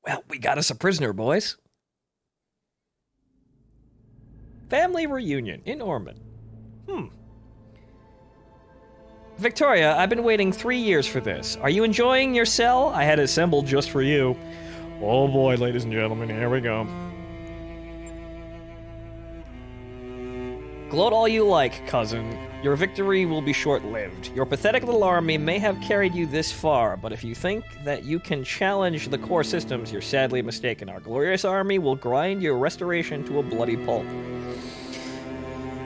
Well, we got us a prisoner, boys. Family reunion in Ormond. Victoria, I've been waiting 3 years for this. Are you enjoying your cell? I had it assembled just for you. Oh boy, ladies and gentlemen, here we go. Gloat all you like, cousin. Your victory will be short-lived. Your pathetic little army may have carried you this far, but if you think that you can challenge the core systems, you're sadly mistaken. Our glorious army will grind your restoration to a bloody pulp.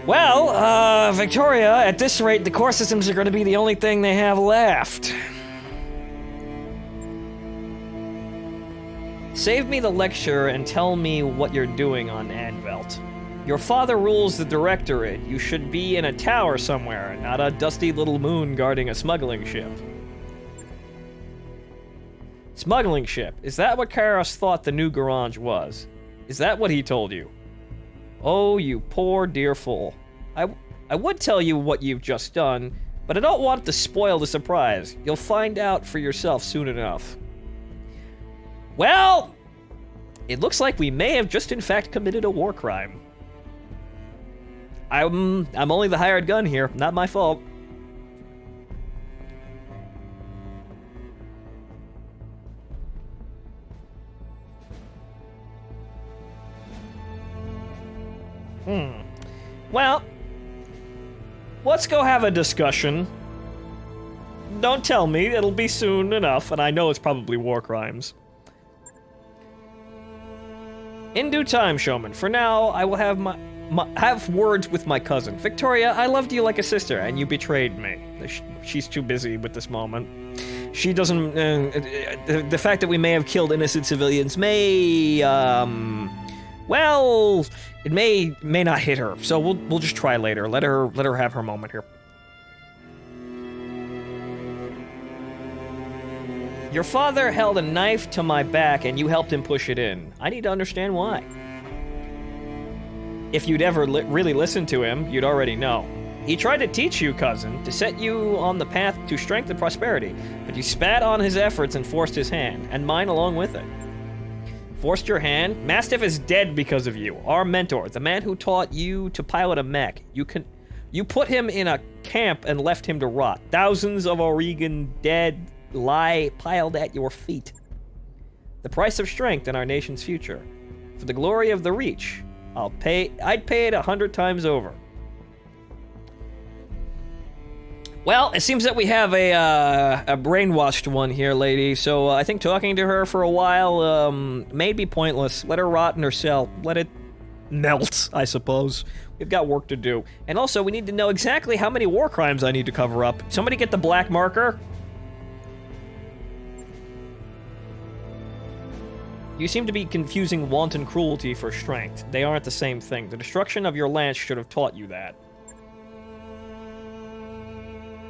Well, Victoria, at this rate, the core systems are going to be the only thing they have left. Save me the lecture and tell me what you're doing on Anvelt. Your father rules the Directorate. You should be in a tower somewhere, not a dusty little moon guarding a smuggling ship. Smuggling ship. Is that what Kairos thought the new garage was? Is that what he told you? Oh, you poor dear fool. I would tell you what you've just done, but I don't want to spoil the surprise. You'll find out for yourself soon enough. Well, it looks like we may have just in fact committed a war crime. I'm only the hired gun here, not my fault. Well, let's go have a discussion. Don't tell me, it'll be soon enough, and I know it's probably war crimes. In due time, Showman. For now, I will have words with my cousin. Victoria, I loved you like a sister, and you betrayed me. She's too busy with this moment. She doesn't... the fact that we may have killed innocent civilians may... well, it may not hit her, so we'll just try later. Let her have her moment here. Your father held a knife to my back and you helped him push it in. I need to understand why. If you'd ever really listened to him, you'd already know. He tried to teach you, cousin, to set you on the path to strength and prosperity, but you spat on his efforts and forced his hand, and mine along with it. Forced your hand? Mastiff is dead because of you. Our mentor, the man who taught you to pilot a mech. You put him in a camp and left him to rot. Thousands of Oregon dead lie piled at your feet. The price of strength in our nation's future. For the glory of the Reach, I'd pay it 100 times over. Well, it seems that we have a brainwashed one here, lady, so I think talking to her for a while may be pointless. Let her rot in her cell. Let it melt, I suppose. We've got work to do. And also, we need to know exactly how many war crimes I need to cover up. Somebody get the black marker. You seem to be confusing wanton cruelty for strength. They aren't the same thing. The destruction of your lance should have taught you that.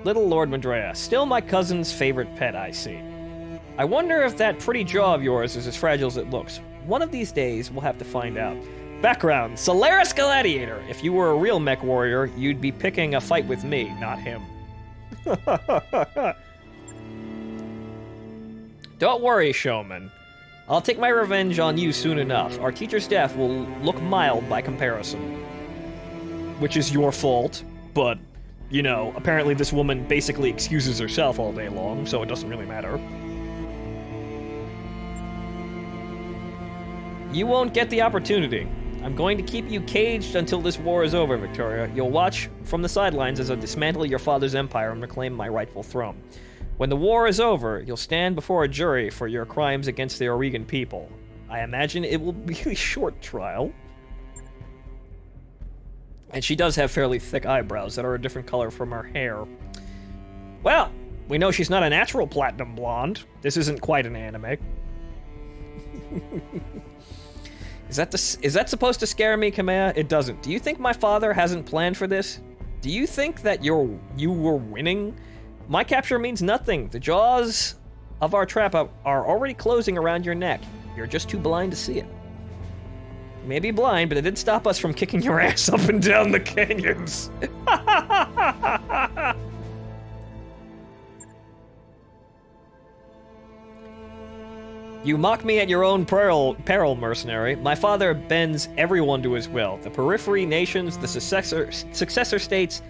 Little Lord Madrea, still my cousin's favorite pet, I see. I wonder if that pretty jaw of yours is as fragile as it looks. One of these days, we'll have to find out. Background, Solaris Gladiator. If you were a real mech warrior, you'd be picking a fight with me, not him. Don't worry, Showman. I'll take my revenge on you soon enough. Our teacher's death will look mild by comparison. Which is your fault, but... you know, apparently this woman basically excuses herself all day long, so it doesn't really matter. You won't get the opportunity. I'm going to keep you caged until this war is over, Victoria. You'll watch from the sidelines as I dismantle your father's empire and reclaim my rightful throne. When the war is over, you'll stand before a jury for your crimes against the Oregon people. I imagine it will be a short trial. And she does have fairly thick eyebrows that are a different color from her hair. Well, we know she's not a natural platinum blonde. This isn't quite an anime. Is that supposed to scare me, Kamea? It doesn't. Do you think my father hasn't planned for this? Do you think that you were winning? My capture means nothing. The jaws of our trap are already closing around your neck. You're just too blind to see it. You may be blind, but it did stop us from kicking your ass up and down the canyons. You mock me at your own peril, mercenary. My father bends everyone to his will. The periphery nations, the successor states,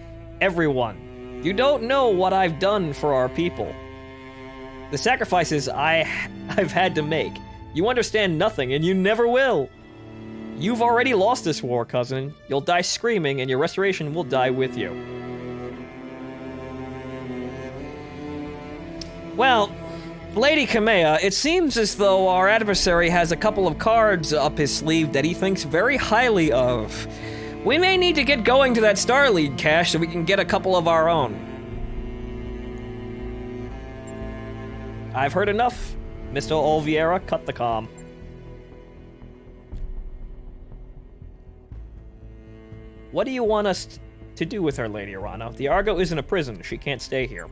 everyone. You don't know what I've done for our people. The sacrifices I've had to make. You understand nothing, and you never will. You've already lost this war, cousin. You'll die screaming, and your restoration will die with you. Well, Lady Kamea, it seems as though our adversary has a couple of cards up his sleeve that he thinks very highly of. We may need to get going to that Star League cache so we can get a couple of our own. I've heard enough. Mr. Oliveira, cut the comm. What do you want us to do with her, Lady Arano? The Argo isn't a prison. She can't stay here.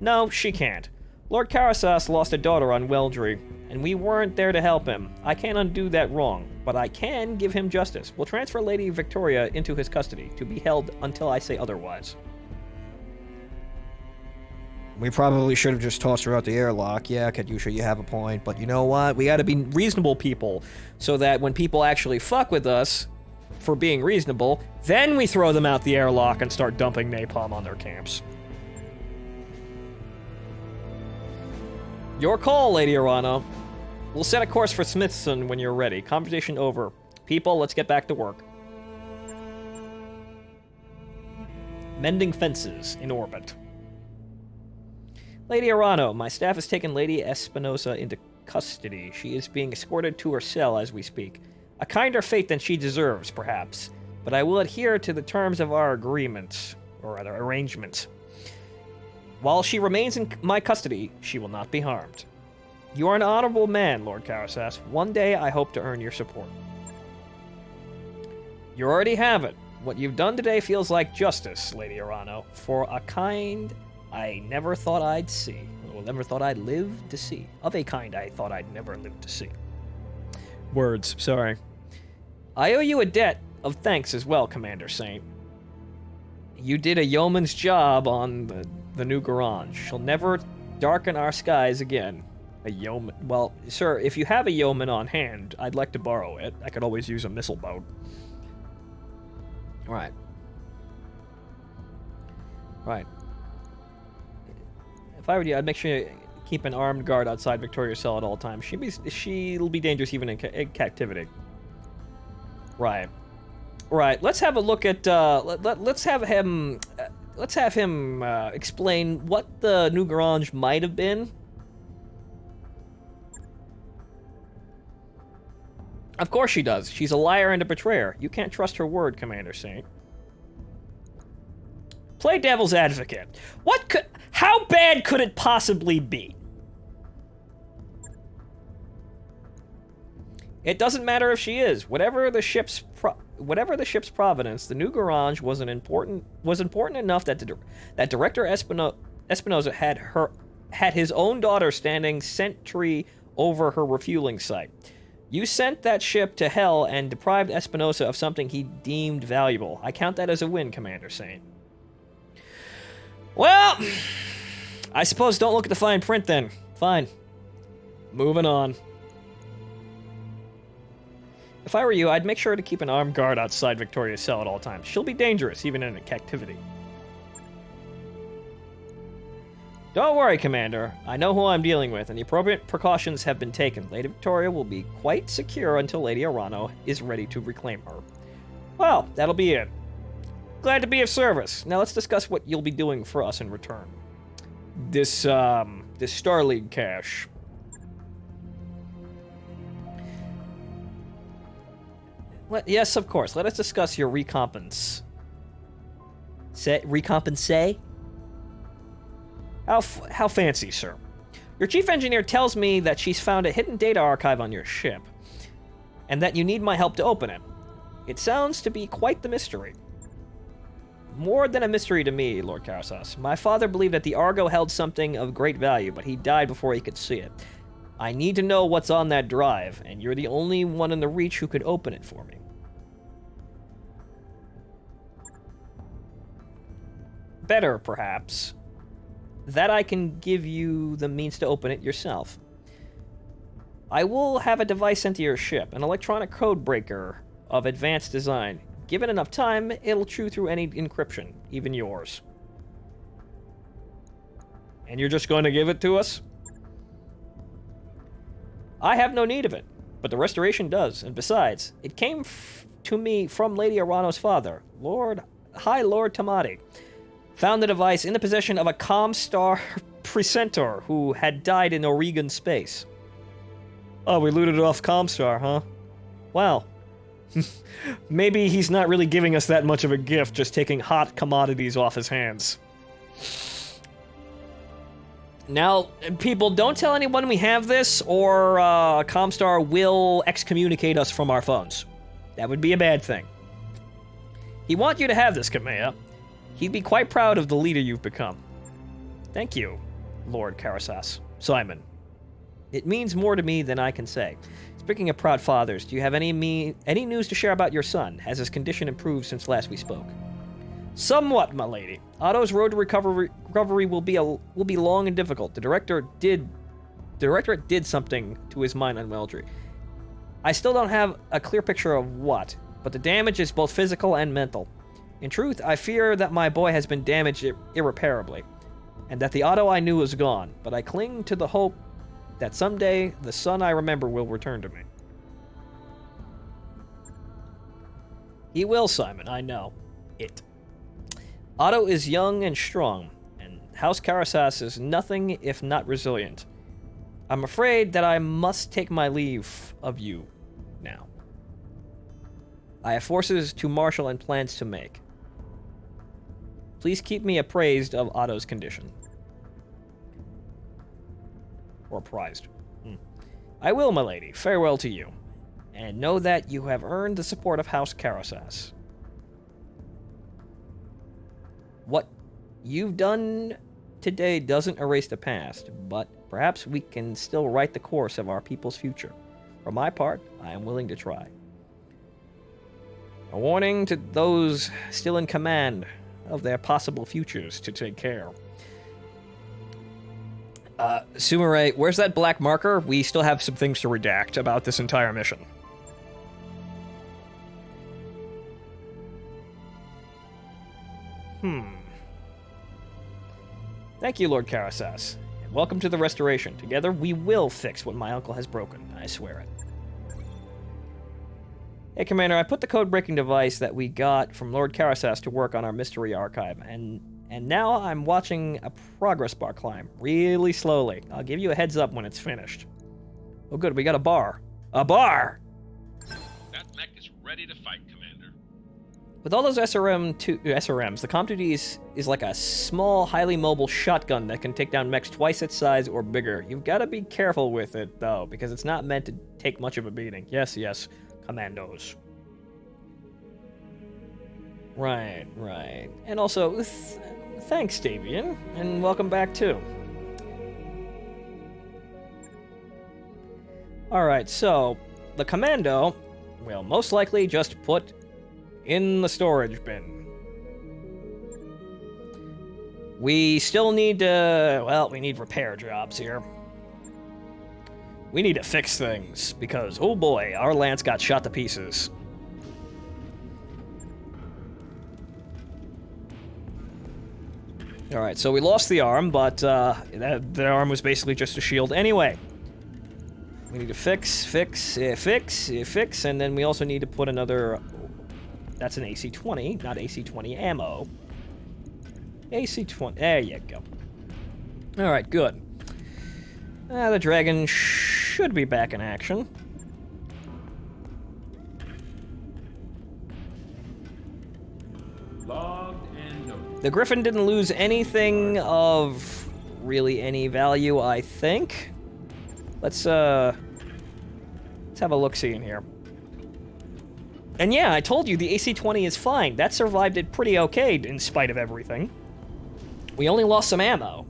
No, she can't. Lord Karasas lost a daughter on Weldry, and we weren't there to help him. I can't undo that wrong, but I can give him justice. We'll transfer Lady Victoria into his custody, to be held until I say otherwise. We probably should have just tossed her out the airlock. Yeah, Katyusha, you have a point, but you know what? We gotta be reasonable people, so that when people actually fuck with us for being reasonable, then we throw them out the airlock and start dumping napalm on their camps. Your call, Lady Arano. We'll set a course for Smithson when you're ready. Conversation over. People, let's get back to work. Mending fences in orbit. Lady Arano, my staff has taken Lady Espinosa into custody. She is being escorted to her cell as we speak. A kinder fate than she deserves, perhaps. But I will adhere to the terms of our agreement, or rather, arrangement. While she remains in my custody, she will not be harmed. You are an honorable man, Lord Karasas. One day I hope to earn your support. You already have it. What you've done today feels like justice, Lady Arano, for a kind I never thought I'd see, or never thought I'd live to see. Of a kind I thought I'd never live to see. Words, sorry. I owe you a debt of thanks as well, Commander Saint. You did a yeoman's job on the new garage. She'll never darken our skies again. A yeoman. Well, sir, if you have a yeoman on hand, I'd like to borrow it. I could always use a missile boat. Right. Right. If I were you, I'd make sure you keep an armed guard outside Victoria's cell at all times. She'll be dangerous even in captivity. Right. Right. Let's have a look at. Let's have him. Let's have him explain what the new garage might have been. Of course she does. She's a liar and a betrayer. You can't trust her word, Commander Saint. Play devil's advocate. How bad could it possibly be? It doesn't matter if she is. Whatever the ship's provenance, the new garage was important enough that Director Espinosa had his own daughter standing sentry over her refueling site. You sent that ship to hell and deprived Espinosa of something he deemed valuable. I count that as a win, Commander Saint. Well, I suppose don't look at the fine print then. Fine. Moving on. If I were you, I'd make sure to keep an armed guard outside Victoria's cell at all times. She'll be dangerous, even in captivity. Don't worry, Commander. I know who I'm dealing with, and the appropriate precautions have been taken. Lady Victoria will be quite secure until Lady Arano is ready to reclaim her. Well, that'll be it. Glad to be of service. Now let's discuss what you'll be doing for us in return. This Star League cache. Yes, of course. Let us discuss your recompense. Recompense? How fancy, sir. Your chief engineer tells me that she's found a hidden data archive on your ship, and that you need my help to open it. It sounds to be quite the mystery. More than a mystery to me, Lord Karasas. My father believed that the Argo held something of great value, but he died before he could see it. I need to know what's on that drive, and you're the only one in the Reach who could open it for me. Better, perhaps, that I can give you the means to open it yourself. I will have a device sent to your ship, an electronic code breaker of advanced design. Given enough time, it'll chew through any encryption, even yours. And you're just going to give it to us? I have no need of it, but the restoration does, and besides, it came to me from Lady Arano's father, High Lord Tamati. Found the device in the possession of a Comstar precentor who had died in Oregon space. Oh, we looted it off Comstar, huh? Wow. Maybe he's not really giving us that much of a gift, just taking hot commodities off his hands. Now, people, don't tell anyone we have this, or Comstar will excommunicate us from our phones. That would be a bad thing. He'd want you to have this, Kamea. He'd be quite proud of the leader you've become. Thank you, Lord Karasas. Simon. It means more to me than I can say. Speaking of proud fathers, do you have any news to share about your son? Has his condition improved since last we spoke? Somewhat, my lady. Otto's road to recovery will be long and difficult. The directorate did something to his mind unweltry. I still don't have a clear picture of what, but the damage is both physical and mental. In truth, I fear that my boy has been damaged irreparably, and that the Otto I knew is gone, but I cling to the hope that someday the son I remember will return to me. He will, Simon, I know. It. Otto is young and strong, and House Karasas is nothing if not resilient. I'm afraid that I must take my leave of you now. I have forces to marshal and plans to make. Please keep me appraised of Otto's condition. Or apprised. I will, my lady. Farewell to you. And know that you have earned the support of House Karasas. What you've done today doesn't erase the past, but perhaps we can still write the course of our people's future. For my part, I am willing to try. A warning to those still in command of their possible futures to take care. Sumire, where's that black marker? We still have some things to redact about this entire mission. Thank you, Lord Karasas. And welcome to the restoration. Together, we will fix what my uncle has broken. I swear it. Hey, Commander, I put the code-breaking device that we got from Lord Karasas to work on our mystery archive, and now I'm watching a progress bar climb, really slowly. I'll give you a heads up when it's finished. Oh good, we got a bar. A bar! That mech is ready to fight, Commander. With all those SRMs, the COM2D is like a small, highly mobile shotgun that can take down mechs twice its size or bigger. You've got to be careful with it, though, because it's not meant to take much of a beating. Yes, yes, commandos. Right. And also, thanks, Davian, and welcome back, too. Alright, so, the commando will most likely just put in the storage bin. We still need to, well, we need repair jobs here. We need to fix things, because, oh boy, our lance got shot to pieces. Alright, so we lost the arm, but the arm was basically just a shield anyway. We need to fix, and then we also need to put another... That's an AC-20, not AC-20 ammo. AC-20, there you go. Alright, good. The dragon should be back in action. Logged and noted. The Griffin didn't lose anything of really any value, I think. Let's have a look-see in here. And yeah, I told you the AC-20 is fine. That survived it pretty okay in spite of everything. We only lost some ammo,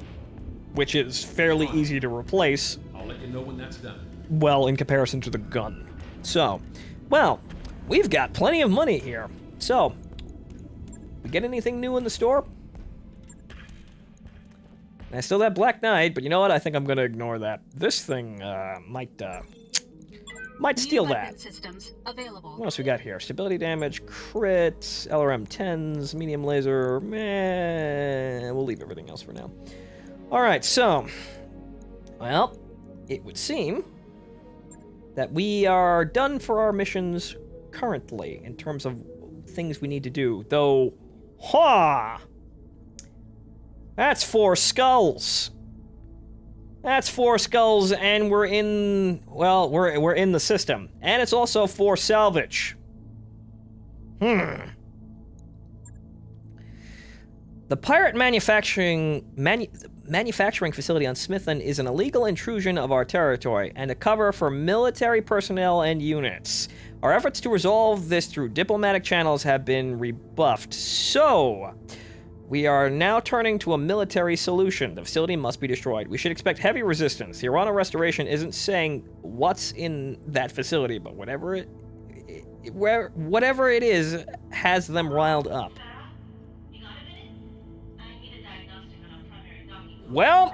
which is fairly easy to replace. I'll let you know when that's done. Well, in comparison to the gun. So, well, we've got plenty of money here. So, we get anything new in the store? I still have Black Knight, but you know what? I think I'm gonna ignore that. This thing, might Might steal New that. weapon systems available. What else we got here? Stability damage, crit, LRM 10s, medium laser. Meh. We'll leave everything else for now. Alright, so. Well, it would seem that we are done for our missions currently in terms of things we need to do. Though, that's 4 skulls. That's 4 skulls, and we're in, well, we're in the system. And it's also 4 salvage. The pirate manufacturing facility on Smithen is an illegal intrusion of our territory and a cover for military personnel and units. Our efforts to resolve this through diplomatic channels have been rebuffed. So, we are now turning to a military solution. The facility must be destroyed. We should expect heavy resistance. The Irana Restoration isn't saying what's in that facility, but whatever it is has them riled up. Well,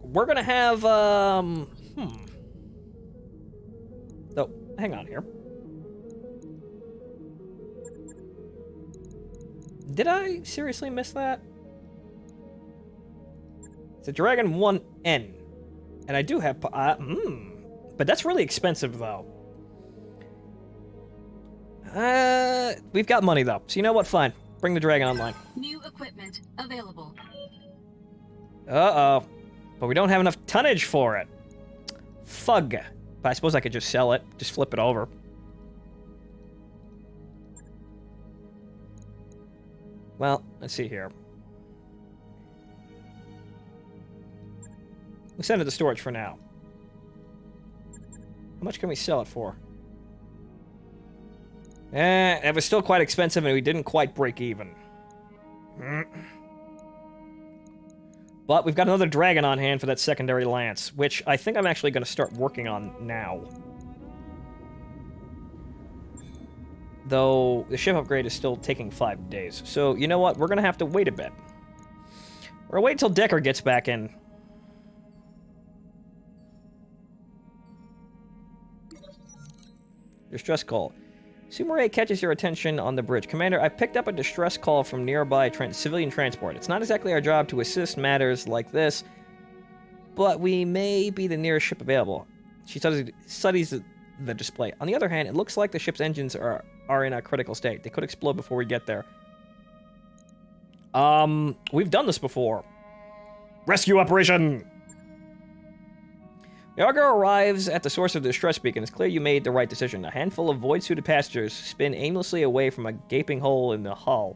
we're gonna have, Oh, hang on here. Did I seriously miss that? It's a Dragon 1N. And I do have, but that's really expensive, though. We've got money, though. So you know what? Fine. Bring the Dragon online. New equipment available. Uh-oh. But we don't have enough tonnage for it. Fug. But I suppose I could just sell it. Just flip it over. Well, let's see here. We'll send it to storage for now. How much can we sell it for? It was still quite expensive and we didn't quite break even. But we've got another dragon on hand for that secondary lance, which I think I'm actually going to start working on now. Though the ship upgrade is still taking 5 days. So, you know what? We're going to have to wait a bit. We're going to wait until Decker gets back in. Distress call. Sumeray catches your attention on the bridge. Commander, I picked up a distress call from nearby civilian transport. It's not exactly our job to assist matters like this, but we may be the nearest ship available. She studies the display. On the other hand, it looks like the ship's engines are in a critical state. They could explode before we get there. We've done this before. Rescue operation! The Argo arrives at the source of the distress beacon. It's clear you made the right decision. A handful of void-suited passengers spin aimlessly away from a gaping hole in the hull,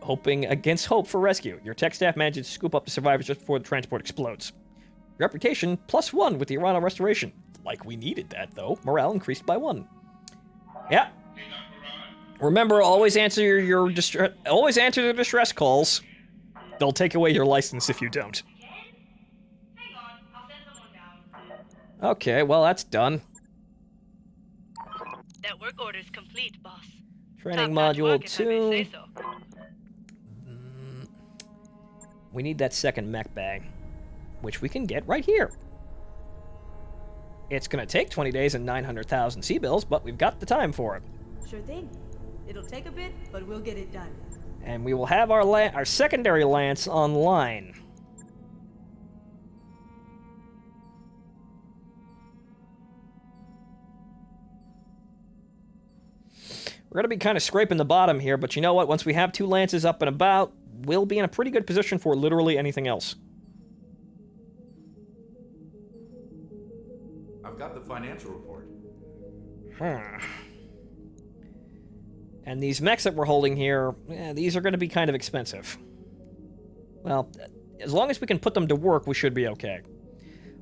hoping against hope for rescue. Your tech staff manages to scoop up the survivors just before the transport explodes. Reputation +1 with the Irana Restoration. Like we needed that, though. Morale increased by 1. Yeah. Remember, always answer the distress calls. They'll take away your license if you don't. Okay, well, that's done. That work order's complete, boss. Training Top-notch module work, if I may 2. say so. We need that second mech bag, which we can get right here. It's going to take 20 days and 900,000 C-bills, but we've got the time for it. Sure thing. It'll take a bit, but we'll get it done. And we will have our secondary lance online. We're going to be kind of scraping the bottom here, but you know what? Once we have 2 lances up and about, we'll be in a pretty good position for literally anything else. I've got the financial report. And these mechs that we're holding here, these are going to be kind of expensive. Well, as long as we can put them to work, we should be okay.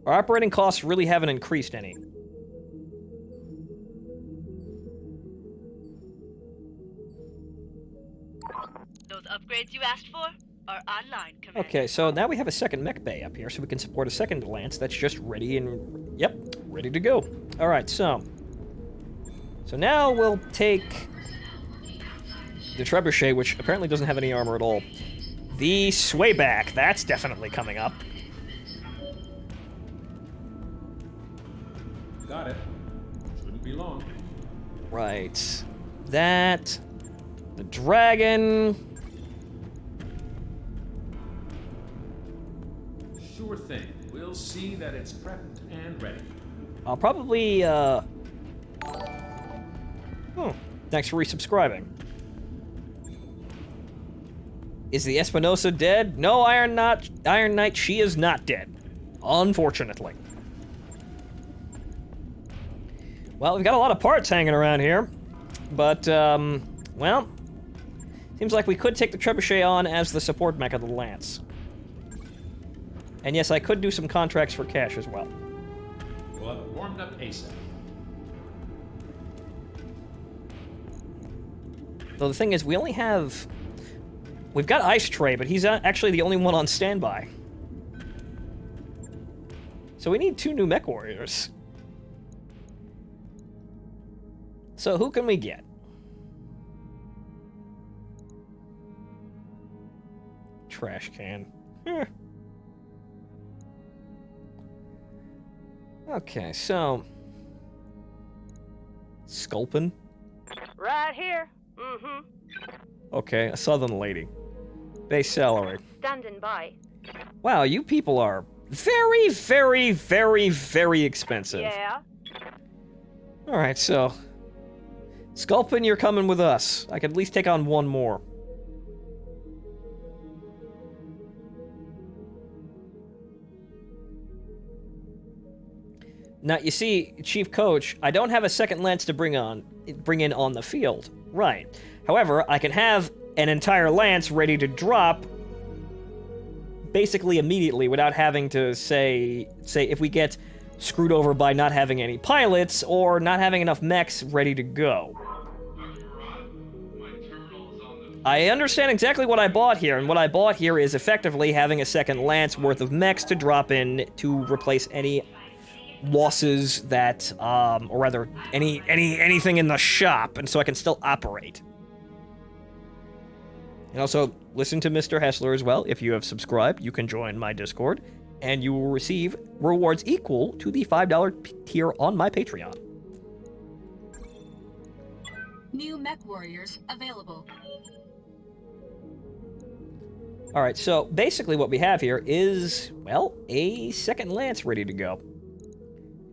Our operating costs really haven't increased any. Those upgrades you asked for are online, Commander. Okay, so now we have a second mech bay up here, so we can support a second lance that's just ready and... Yep, ready to go. Alright, so now we'll take the trebuchet, which apparently doesn't have any armor at all. The swayback, that's definitely coming up. got it. Shouldn't be long. Right. That. The dragon. Sure thing. We'll see that it's prepped and ready. I'll probably, Thanks for resubscribing. Is the Espinosa dead? No, Iron Knight, she is not dead. Unfortunately. Well, we've got a lot of parts hanging around here. But, well... Seems like we could take the Trebuchet on as the support mech of the Lance. And yes, I could do some contracts for cash as well. We'll have it warmed up ASAP. Though the thing is, we only have... We've got Ice Tray, but he's actually the only one on standby. So we need 2 new mech warriors. So who can we get? Trash can. Okay, so... Sculpin? Right here. Mm-hmm. Okay, a southern lady. Base salary. Standing by. Wow, you people are very, very, very, very expensive. Yeah. Alright, so... Sculpin, you're coming with us. I could at least take on 1 more. Now, you see, Chief Coach, I don't have a second lance to bring in on the field. Right. However, I can have an entire lance ready to drop basically immediately without having to say if we get screwed over by not having any pilots or not having enough mechs ready to go. I understand exactly what I bought here, and what I bought here is effectively having a second lance worth of mechs to drop in to replace any losses that, or rather, anything in the shop, and so I can still operate. And also, listen to Mr. Hessler as well. If you have subscribed, you can join my Discord, and you will receive rewards equal to the $5 tier on my Patreon. New mech warriors available. Alright, so basically what we have here is, well, a second lance ready to go.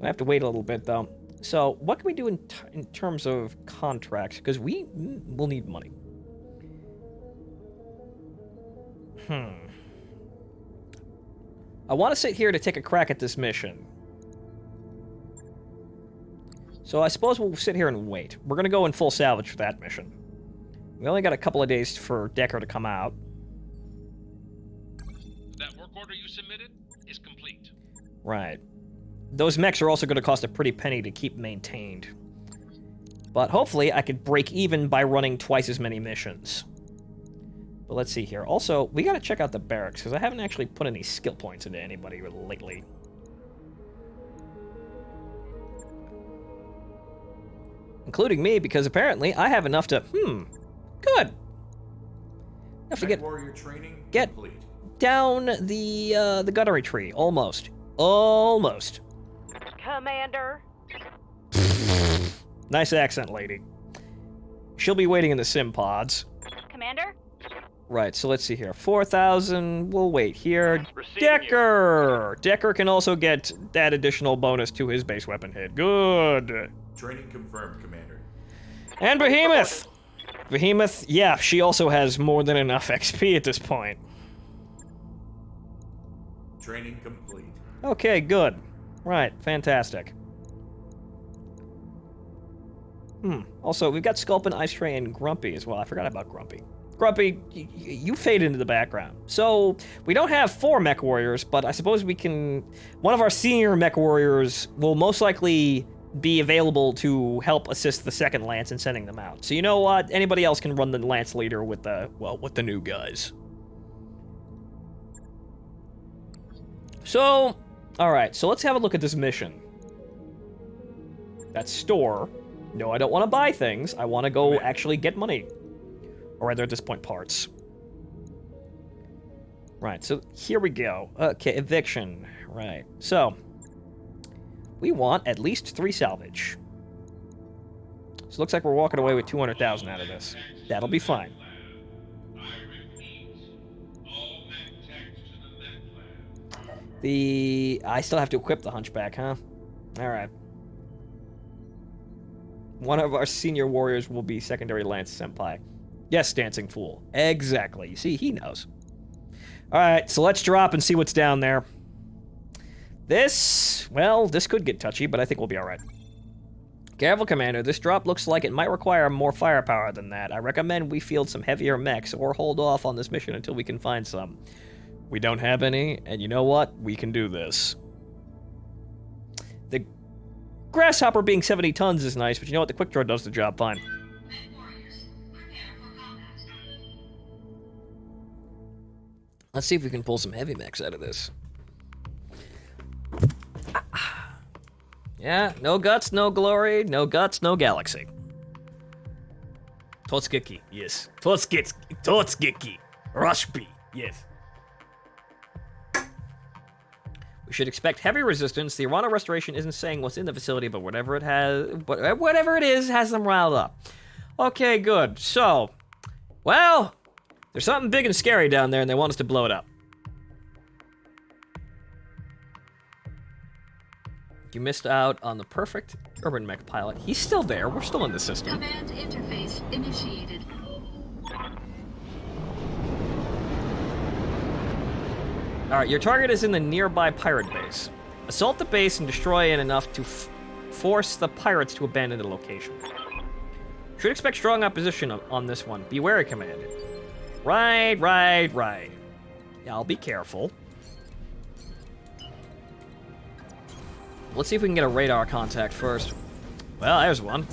I have to wait a little bit, though. So, what can we do in terms of contracts? Because we will need money. I want to sit here to take a crack at this mission. So I suppose we'll sit here and wait. We're going to go in full salvage for that mission. We only got a couple of days for Decker to come out. That work order you submitted is complete. Right. Those mechs are also going to cost a pretty penny to keep maintained. But hopefully I could break even by running twice as many missions. But let's see here. Also, we got to check out the barracks, because I haven't actually put any skill points into anybody lately. Including me, because apparently I have enough to... Good! Enough to get... warrior training get complete. Down the gunnery tree. Almost. Almost. Commander. Nice accent, lady. She'll be waiting in the sim pods. Commander? Right, so let's see here. 4,000, we'll wait here. Receiving Decker! Decker can also get that additional bonus to his base weapon hit. Good. Training confirmed, Commander. And Behemoth! Behemoth, yeah, she also has more than enough XP at this point. Training complete. Okay, good. Right, fantastic. Also, we've got Sculpin, Ice Tray, and Grumpy as well. I forgot about Grumpy. Grumpy, you fade into the background. So, we don't have 4 mech warriors, but I suppose we can... One of our senior mech warriors will most likely be available to help assist the second lance in sending them out. So you know what? Anybody else can run the lance leader with the, well, with the new guys. So, alright, so let's have a look at this mission. That's store. No, I don't want to buy things. I want to go actually get money. Or rather, at this point, parts. Right, so here we go. Okay, eviction. Right, so... We want at least 3 salvage. So it looks like we're walking away with 200,000 out of this. That'll be fine. I still have to equip the Hunchback, huh? Alright. One of our senior warriors will be secondary Lance Senpai. Yes, Dancing Fool. Exactly. You see, he knows. Alright, so let's drop and see what's down there. This could get touchy, but I think we'll be alright. Careful, Commander. This drop looks like it might require more firepower than that. I recommend we field some heavier mechs or hold off on this mission until we can find some. We don't have any, and you know what? We can do this. The Grasshopper being 70 tons is nice, but you know what? The Quick Draw does the job fine. Let's see if we can pull some heavy mechs out of this. Yeah, no guts, no glory, no guts, no galaxy. Totskiki, yes. Totskiki. Rushby, yes. We should expect heavy resistance. The Arana Restoration isn't saying what's in the facility, but whatever it is, has them riled up. Okay, good. So, well, there's something big and scary down there, and they want us to blow it up. You missed out on the perfect urban mech pilot. He's still there. We're still in the system. Command interface initiated. Alright, your target is in the nearby pirate base. Assault the base and destroy it enough to force the pirates to abandon the location. Should expect strong opposition on this one. Be wary, Commander. Right. Yeah, I'll be careful. Let's see if we can get a radar contact first. Well, there's one.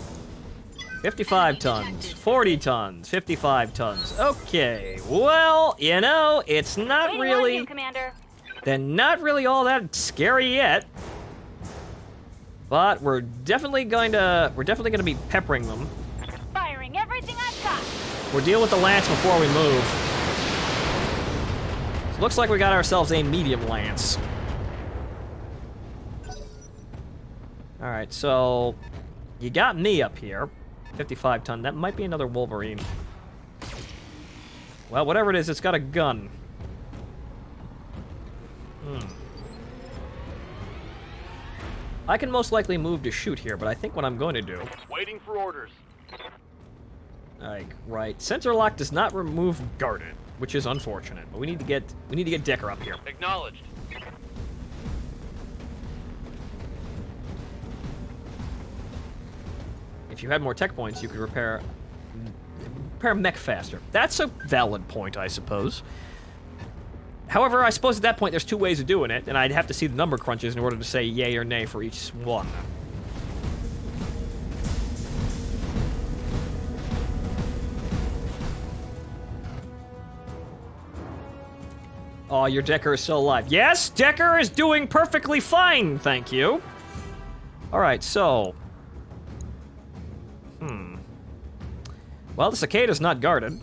55 tons, 40 tons, 55 tons. Okay, well, you know, it's not really... Commander. They're not really all that scary yet. But we're definitely going to be peppering them. Firing everything I've got. We'll deal with the lance before we move. So looks like we got ourselves a medium lance. Alright, so you got me up here. 55 ton. That might be another Wolverine. Well, whatever it is, it's got a gun. I can most likely move to shoot here, but I think what I'm going to do... Waiting for orders. Like, right. Sensor lock does not remove guarded, which is unfortunate. But we need to get Decker up here. Acknowledged. If you had more tech points, you could repair mech faster. That's a valid point, I suppose. However, I suppose at that point there's 2 ways of doing it, and I'd have to see the number crunches in order to say yay or nay for each one. Oh, your Decker is still alive. Yes, Decker is doing perfectly fine, thank you. Alright, so... Well, the Cicada's not guarded.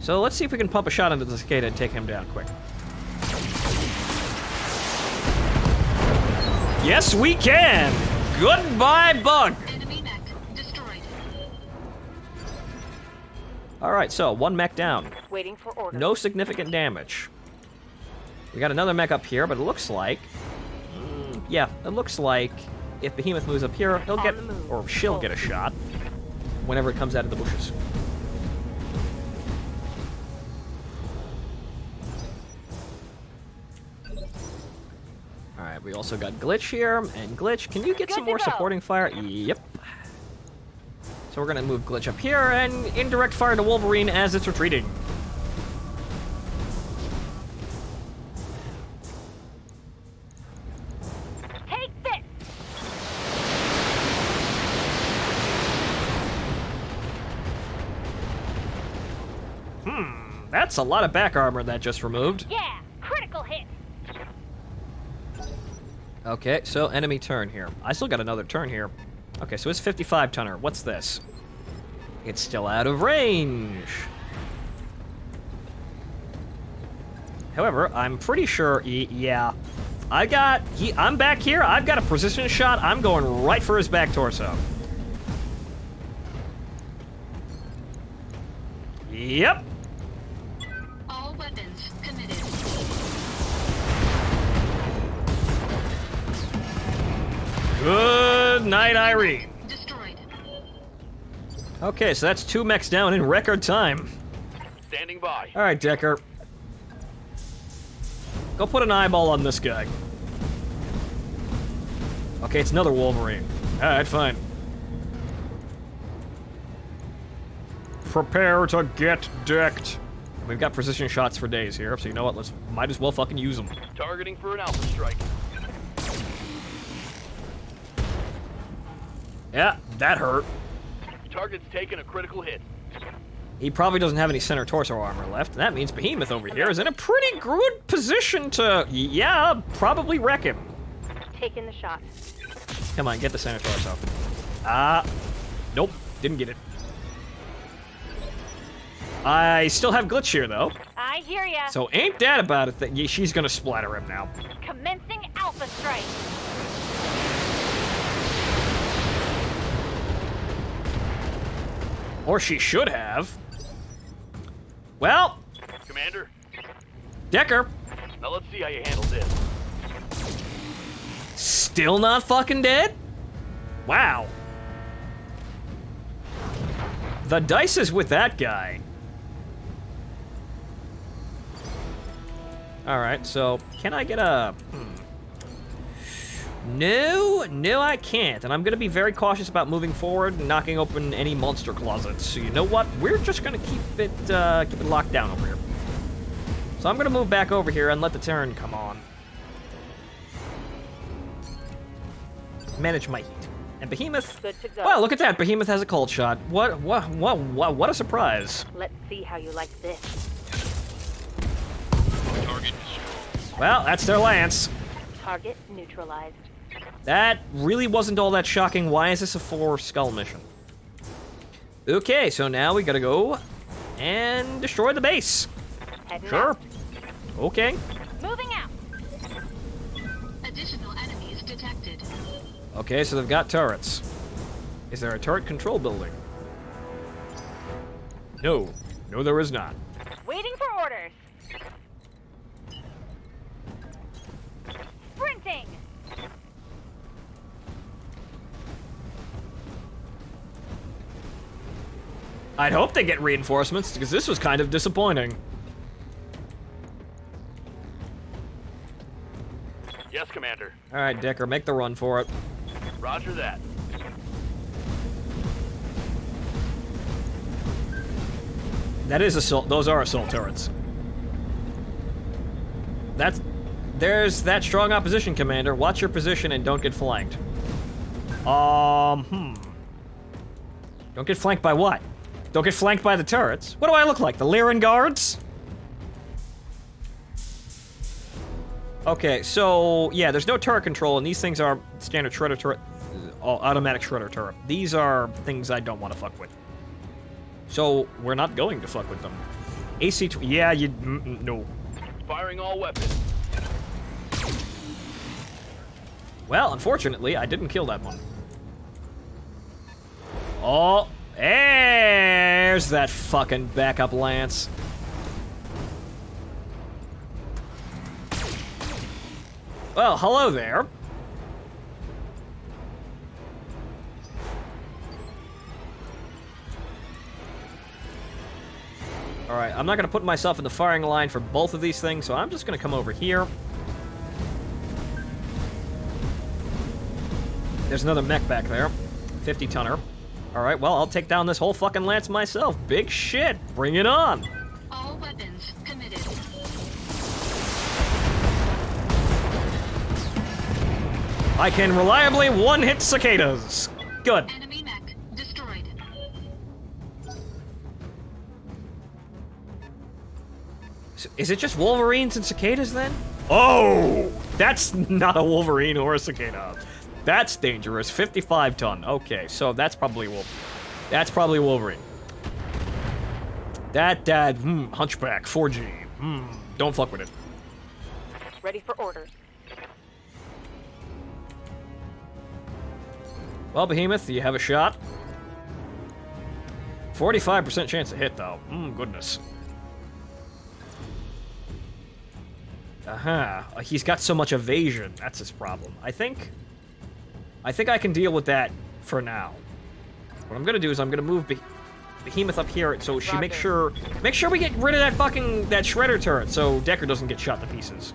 So let's see if we can pump a shot into the Cicada and take him down quick. Yes, we can! Goodbye, bug! Enemy mech destroyed. Alright, so 1 mech down. Waiting for orders. No significant damage. We got another mech up here, but it looks like... yeah, it looks like if Behemoth moves up here, he'll get... or she'll get a shot whenever it comes out of the bushes. Alright, we also got Glitch here, and Glitch, can you get some more supporting fire? Yep. So we're gonna move Glitch up here, and indirect fire to Wolverine as it's retreating. Take this! That's a lot of back armor that just removed. Yeah, critical hit. Okay, so enemy turn here. I still got another turn here. Okay, so it's 55 tonner. What's this? It's still out of range. However, I'm pretty sure, yeah, I'm back here. I've got a precision shot. I'm going right for his back torso. Yep. All weapons committed. Good night, Irene. Destroyed. Okay, so that's 2 mechs down in record time. Standing by. All right, Decker. Go put an eyeball on this guy. Okay, it's another Wolverine. All right, fine. Prepare to get decked. We've got precision shots for days here, so you know what? Might as well fucking use them. Targeting for an alpha strike. Yeah, that hurt. Target's taken a critical hit. He probably doesn't have any center torso armor left. That means Behemoth over here is in a pretty good position to, yeah, probably wreck him. Taking the shot. Come on, get the center torso. Nope, didn't get it. I still have glitch here, though. I hear ya. So ain't that about it that she's gonna splatter him now. Commencing alpha strike. Or she should have. Well, Commander, Decker, now let's see how you handle this. still not fucking dead? Wow. The dice is with that guy. Alright, so can I get a... No, I can't. And I'm going to be very cautious about moving forward and knocking open any monster closets. So you know what? We're just going to keep it locked down over here. So I'm going to move back over here and let the turn come on. Manage my heat. And Behemoth... Good to go. Wow, look at that. Behemoth has a cold shot. What a surprise. Let's see how you like this. Target destroyed. Well, that's their lance. Target neutralized. That really wasn't all that shocking. Why is this a 4-skull mission? Okay, so now we gotta go and destroy the base. Heading Sure. out. Okay. Moving out. Additional enemies detected. Okay, so they've got turrets. Is there a turret control building? No. No, there is not. Waiting for orders. Sprinting. I'd hope they get reinforcements, because this was kind of disappointing. Yes, Commander. Alright, Decker, make the run for it. Roger that. That is assault. Those are assault turrets. There's that strong opposition, Commander. Watch your position and don't get flanked. Don't get flanked by what? Don't get flanked by the turrets? What do I look like, the Lyran guards? Okay, so, yeah, there's no turret control, and these things are standard shredder turret, automatic shredder turret. These are things I don't want to fuck with. So, we're not going to fuck with them. yeah, no. Firing all weapons. Well, unfortunately, I didn't kill that one. Oh, there's that fucking backup lance. Well, hello there. Alright, I'm not going to put myself in the firing line for both of these things, so I'm just going to come over here. There's another mech back there. 50-tonner. Alright, well, I'll take down this whole fucking lance myself. Big shit. Bring it on. All weapons committed. I can reliably one-hit cicadas. Good. Enemy mech destroyed. Is it just Wolverines and cicadas then? Oh, that's not a Wolverine or a cicada. That's dangerous. 55 ton. Okay, so that's probably Wolverine. That Hunchback 4G. Don't fuck with it. Ready for orders. Well, Behemoth, you have a shot. 45% chance to hit, though. Goodness. He's got so much evasion. That's his problem. I think I can deal with that for now. What I'm gonna do is I'm gonna move Behemoth up here so she make sure we get rid of that shredder turret so Decker doesn't get shot to pieces.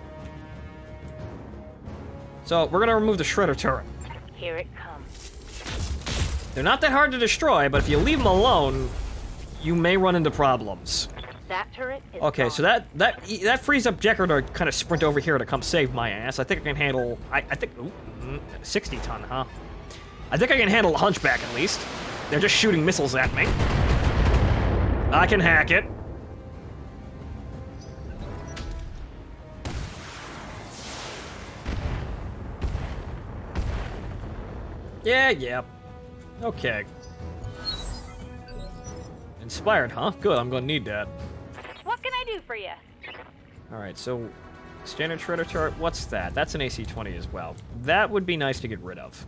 So we're gonna remove the shredder turret. Here it comes. They're not that hard to destroy, but if you leave them alone, you may run into problems. That turret is Okay, gone. so that frees up Decker to kind of sprint over here to come save my ass. I think I can handle. I think 60 ton, huh? I think I can handle a hunchback at least. They're just shooting missiles at me. I can hack it. Yeah. Okay. Inspired, huh? Good, I'm gonna need that. What can I do for you? Alright, so standard shredder turret, what's that? That's an AC-20 as well. That would be nice to get rid of.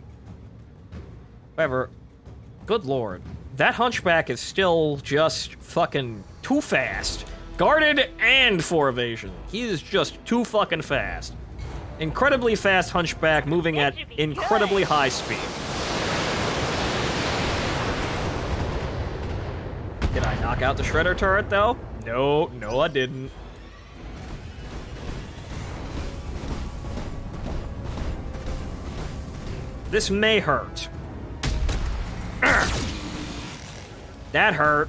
However, good lord, that hunchback is still just fucking too fast. Guarded and for evasion. He is just too fucking fast. Incredibly fast hunchback moving at incredibly high speed. Did I knock out the shredder turret, though? No, I didn't. This may hurt. That hurt.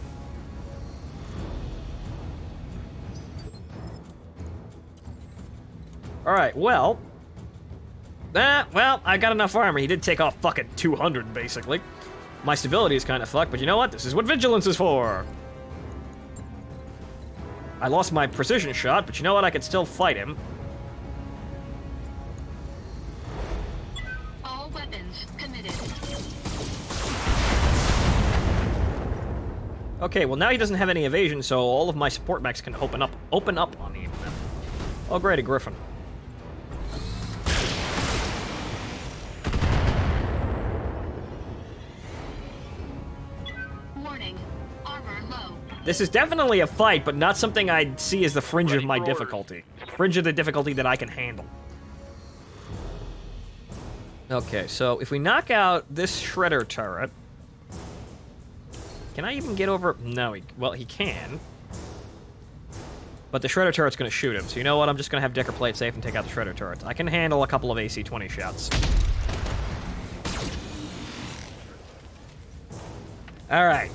Alright, well, I got enough armor. He did take off fucking 200, basically. My stability is kind of fucked, but you know what? This is what vigilance is for. I lost my precision shot, but you know what? I could still fight him. All weapons committed. Okay, well now he doesn't have any evasion, so all of my support mechs can open up on him. Oh great, a griffin. Warning. Armor low. This is definitely a fight, but not something I'd see as the fringe of my difficulty. Fringe of the difficulty that I can handle. Okay, so if we knock out this shredder turret... Can I even get over... No, he can. But the shredder turret's going to shoot him, so you know what? I'm just going to have Decker play it safe and take out the shredder turret. I can handle a couple of AC-20 shots. Alright.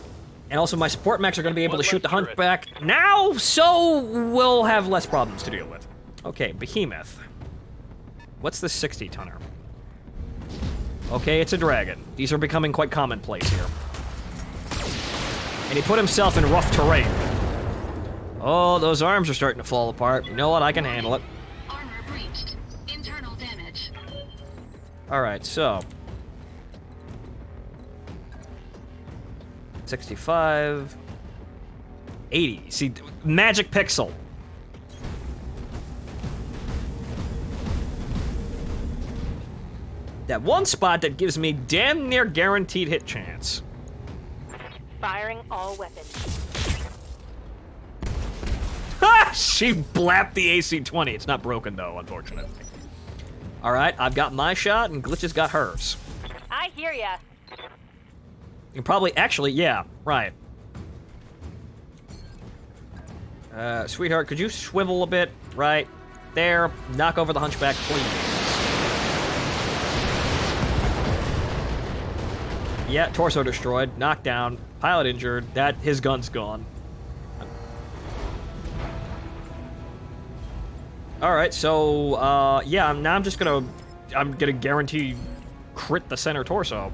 And also my support mechs are going to be able to shoot the hunchback now, so we'll have less problems to deal with. Okay, Behemoth. What's the 60-tonner? Okay, it's a dragon. These are becoming quite commonplace here. And he put himself in rough terrain. Oh, those arms are starting to fall apart. You know what? I can handle it. Armor breached. Internal damage. Alright, so... 65... 80. See, magic pixel. That one spot that gives me damn near guaranteed hit chance. Firing all weapons. Ha! She blapped the AC-20. It's not broken, though, unfortunately. Alright, I've got my shot, and Glitch's got hers. I hear ya. You probably, actually, yeah, right. Sweetheart, could you swivel a bit? Right there. Knock over the hunchback, please. Yeah, torso destroyed, knocked down, pilot injured. His gun's gone. All right, so yeah, now I'm gonna guarantee crit the center torso.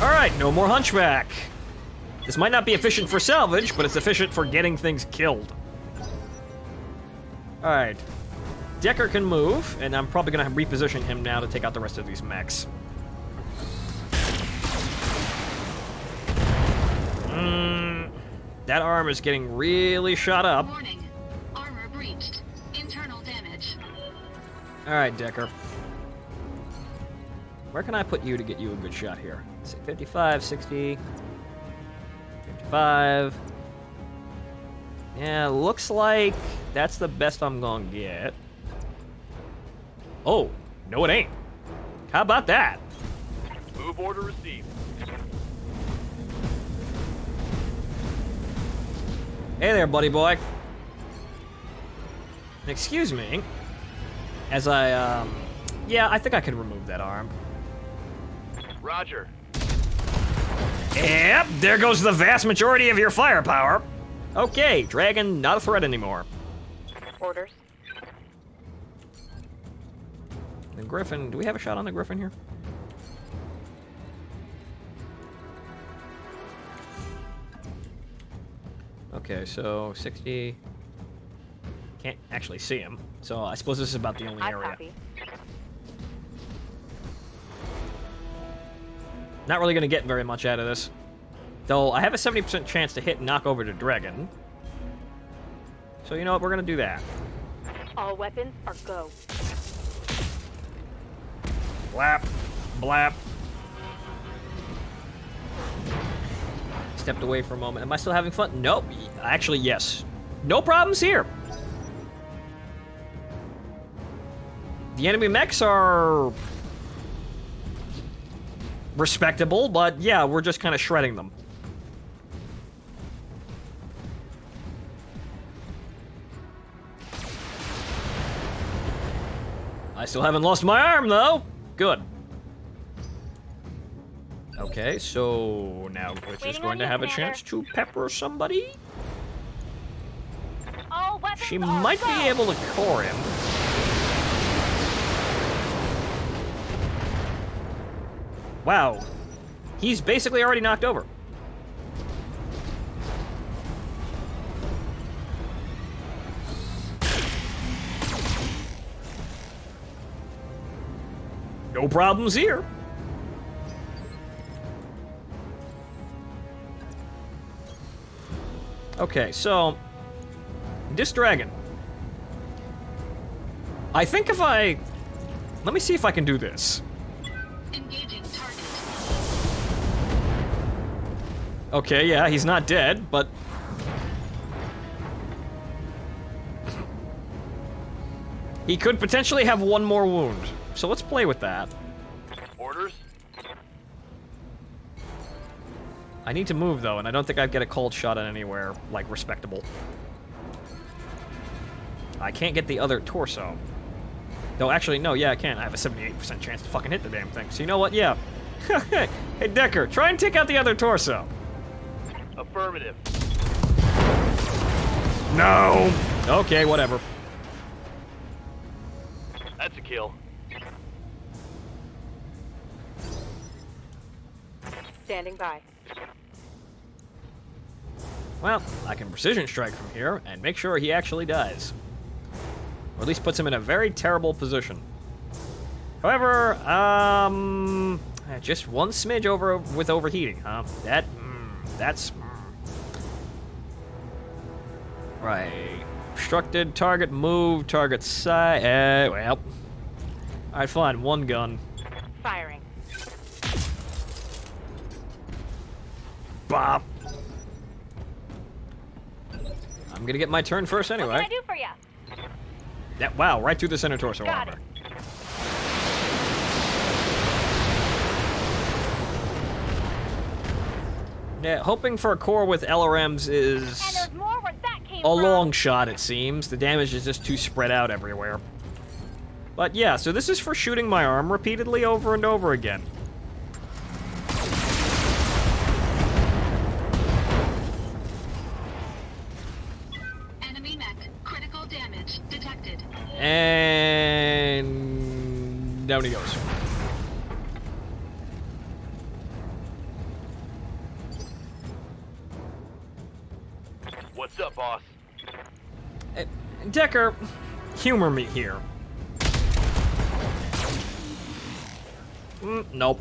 All right, no more hunchback. This might not be efficient for salvage, but it's efficient for getting things killed. All right. Decker can move, and I'm probably going to reposition him now to take out the rest of these mechs. That arm is getting really shot up. Warning. Armor breached. Internal damage. Alright, Decker. Where can I put you to get you a good shot here? 55, 60, 55. Yeah, looks like that's the best I'm gonna get. Oh, no it ain't. How about that? Move order received. Hey there, buddy boy. Excuse me. As yeah, I think I can remove that arm. Roger. Yep, there goes the vast majority of your firepower. Okay, Dragon, not a threat anymore. Orders. The Griffin, do we have a shot on the Griffin here? Okay, so 60. Can't actually see him, so I suppose this is about the only I area. copy. Not really gonna get very much out of this. Though I have a 70% chance to hit and knock over the Dragon. So you know what, we're gonna do that. All weapons are go. Blap, blap. Stepped away for a moment. Am I still having fun? Nope. Actually, yes. No problems here. The enemy mechs are respectable, but yeah, we're just kind of shredding them. I still haven't lost my arm, though. Good. Okay, so now Glitch is Waiting going on to you, have a Commander. chance to pepper somebody. All weapons She are might go. be able to core him. Wow. He's basically already knocked over. No problems here. Okay, so this dragon. I think if I... Let me see if I can do this. Engaging target. Okay, yeah, he's not dead, but... he could potentially have one more wound. So let's play with that. Orders? I need to move, though, and I don't think I'd get a cold shot on anywhere, like, respectable. I can't get the other torso. No, actually, no, yeah, I can. I have a 78% chance to fucking hit the damn thing. So you know what? Yeah. Hey, Decker, try and take out the other torso. Affirmative. No! Okay, whatever. That's a kill. Standing by. Well, I can precision strike from here and make sure he actually dies. Or at least puts him in a very terrible position. However, just one smidge over with overheating, huh? That's... Right. Obstructed, target move, target side... well. Alright, fine, one gun. Firing. Bop. I'm gonna get my turn first What anyway. can I do for you? Yeah, wow, right through the center torso Got armor. Yeah, hoping for a core with LRMs And is there's more where that came a from. long shot, it seems. The damage is just too spread out everywhere. But yeah, so this is for shooting my arm repeatedly over and over again. Enemy mech. Critical damage detected. And down he goes. What's up, boss? Decker, humor me here. Nope.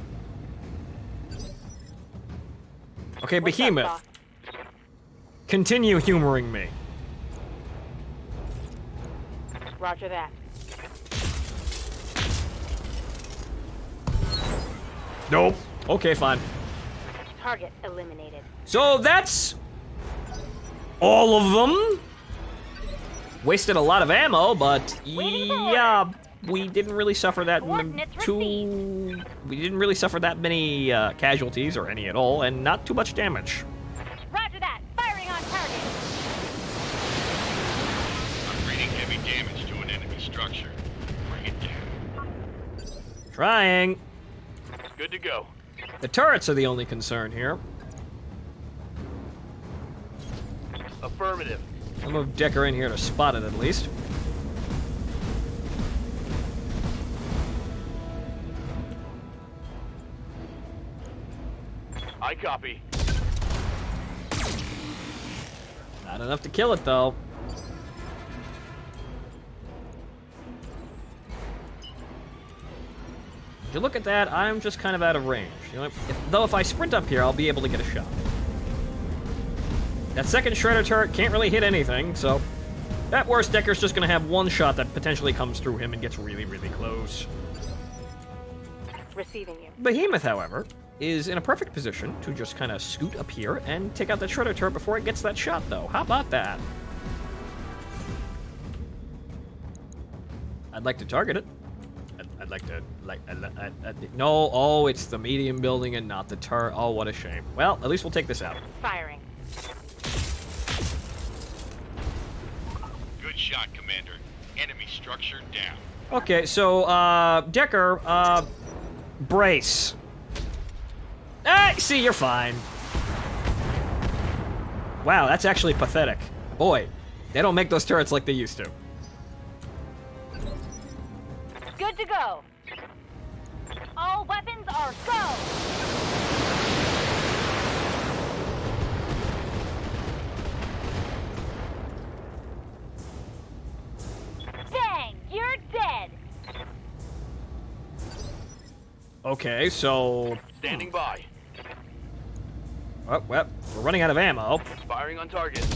Okay, What's up, Behemoth. boss? Continue humoring me. Roger that. Nope. Okay, fine. Target eliminated. So that's all of them. Wasted a lot of ammo, but yeah, we didn't really suffer that Coordinates We didn't really suffer that many casualties or any at all, and not too much damage. Roger that. Firing on target. I'm reading heavy damage to an enemy structure. Bring it down. Trying. Good to go. The turrets are the only concern here. Affirmative. I'll move Decker in here to spot it at least. I copy. Not enough to kill it though. If you look at that, I'm just kind of out of range. You know, though if I sprint up here, I'll be able to get a shot. That second Shredder turret can't really hit anything, so at worst, Decker's just gonna have one shot that potentially comes through him and gets really, really close. Receiving you. Behemoth, however, is in a perfect position to just kind of scoot up here and take out that Shredder turret before it gets that shot, though. How about that? I'd like to target it. I'd like to, no, oh, it's the medium building and not the turret. Oh, what a shame. Well, at least we'll take this out. Firing. Good shot, Commander. Enemy structure down. Okay, so, Decker, brace. Ah, see, you're fine. Wow, that's actually pathetic. Boy, they don't make those turrets like they used to. Good to go. All weapons are go. Dang, you're dead. Okay, so... Standing by. Oh, well, we're running out of ammo. Firing on target.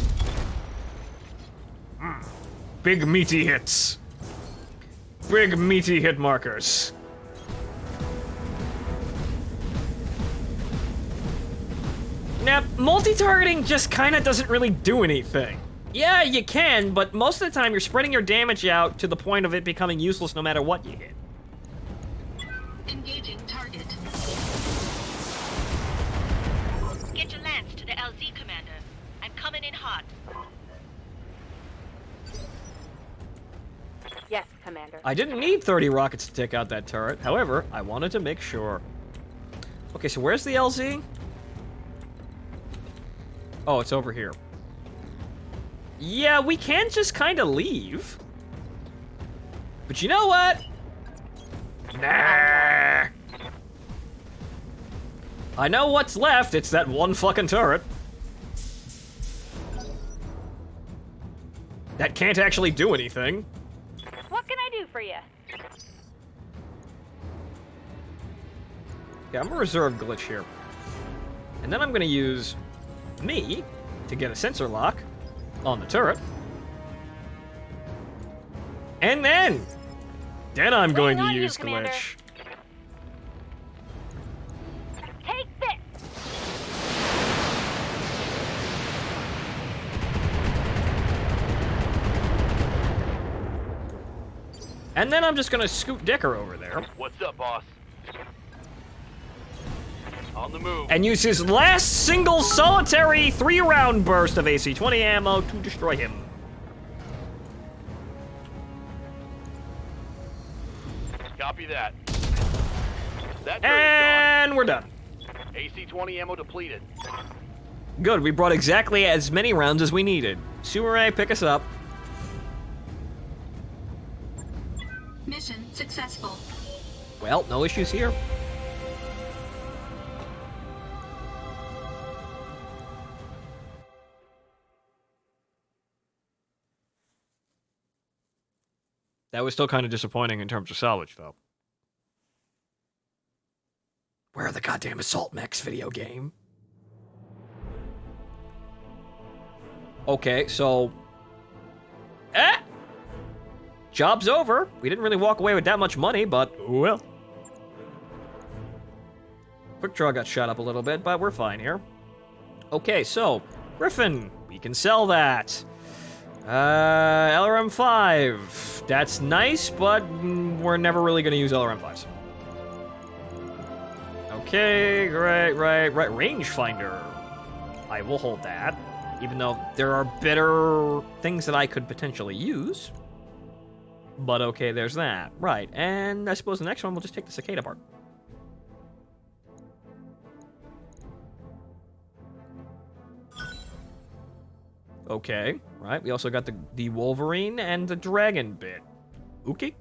Big meaty hits. Big meaty hit markers. Now, multi-targeting just kinda doesn't really do anything. Yeah, you can, but most of the time you're spreading your damage out to the point of it becoming useless no matter what you hit. Engaging target. Get your lance to the LZ, Commander. I'm coming in hot. Yes, Commander. I didn't need 30 rockets to take out that turret. However, I wanted to make sure. Okay, so where's the LZ? Oh, it's over here. Yeah, we can just kind of leave. But you know what? Nah. I know what's left. It's that one fucking turret. That can't actually do anything. What can I do for you? Yeah, I'm gonna reserve glitch here. And then I'm gonna use me to get a sensor lock on the turret. And then I'm going to on you, use Commander. glitch. Take this! And then I'm just gonna scoot Decker over there What's up, boss? On the move. and use his last single solitary 3-round burst of AC-20 ammo to destroy him. Copy that. That And we're done. AC-20 ammo depleted. Good, we brought exactly as many rounds as we needed. Sumaray, pick us up. Mission successful. Well, no issues here. That was still kind of disappointing in terms of salvage, though. Where are the goddamn assault mechs video game? Okay, so... Job's over. We didn't really walk away with that much money, but well. Quick draw got shot up a little bit, but we're fine here. Okay, so, Griffin, we can sell that. LRM-5. That's nice, but we're never really going to use LRM-5s. Okay, right. Rangefinder. I will hold that, even though there are better things that I could potentially use. But okay, there's that. Right, and I suppose the next one, we'll just take the Cicada part. Okay, right. We also got the Wolverine and the Dragon bit. Okay.